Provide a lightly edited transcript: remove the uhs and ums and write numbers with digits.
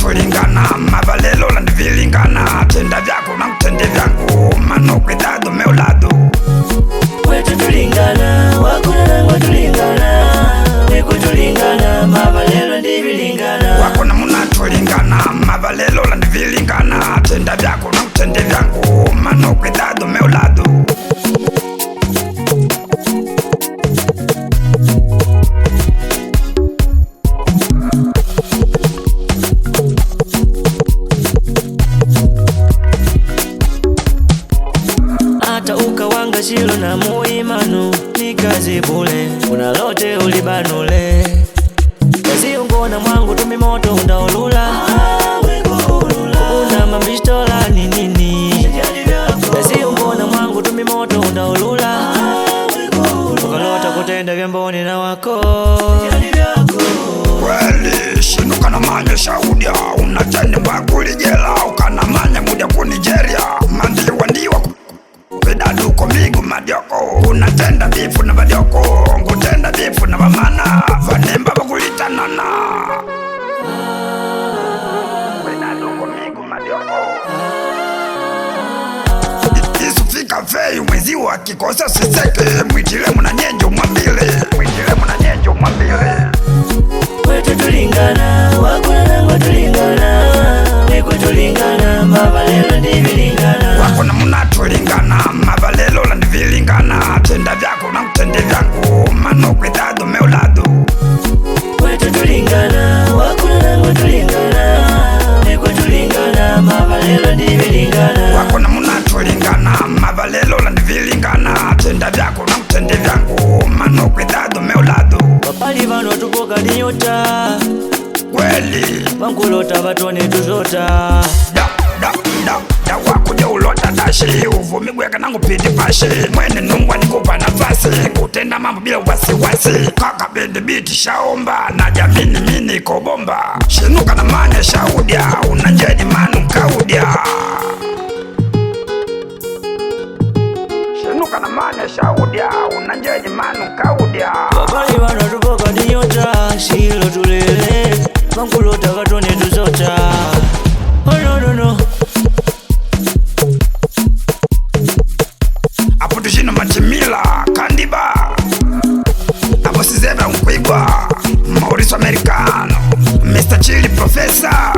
munatulingana mavalelo landivilingana tenda vyako na kutende vyangu mano kwedado meulado wetu tulingana wakuna nango tulingana wiku tulingana mavalelo ndivilingana wakuna munatulingana mavalelo landivilingana tenda vyako na kutende vyangu mano kwedado meulado hata ukawanga shilo na muimano ni kazi bule unalote ulibanule kazi ungona mwangu tumi moto undaulula una mambistola ni nini kazi ungona mwangu tumi moto undaulula ukalota kutenda vyamboni na wako kweli shinuka na manya shaudia unatende mbakulijela ukanamanya mudia ku Nigeria mandiwa ndiwa kupedaduko migu madioko unatenda bifu na vadioko ngutenda bifu na vamana vanemba vakulitanana kupedaduko migu madioko isufika fei mwezi wa kikosa siseke mwitile muna nyenjo mwambile wetu tulingana wakuna nango tulingana wiku tulingana mavalelo ndivilingana wakuna munatulingana mavalelo landivilingana tenda vyako na kutende vyangu mano kwedado meulado wetu tulingana wakuna nango tulingana wiku tulingana mavalelo ndivilingana wakuna munatulingana mavalelo landivilingana tenda vyako na kutende vyangu mano kwedado meulado wapali vano tupoka dinyota kweli vankulota vatone tuzota da wakuja ulota dashi uvumi gweka nangu piti pashi mwene nungwa nikupa nafasi kutenda mambo bila wasiwasi kaka bendi biti shaomba na jamini mini kobomba shinuka na manya shaudia unanjeni manu kaudia shinuka na manya shaudia unanjeni manu kaudia wapali vano tupoka dinyota shilo tulele vankulota vatone tuzota oh no no no apo tushino machimila kandiba apo sizeba mkwigwa Mauricio Americano Mr. Chili Professor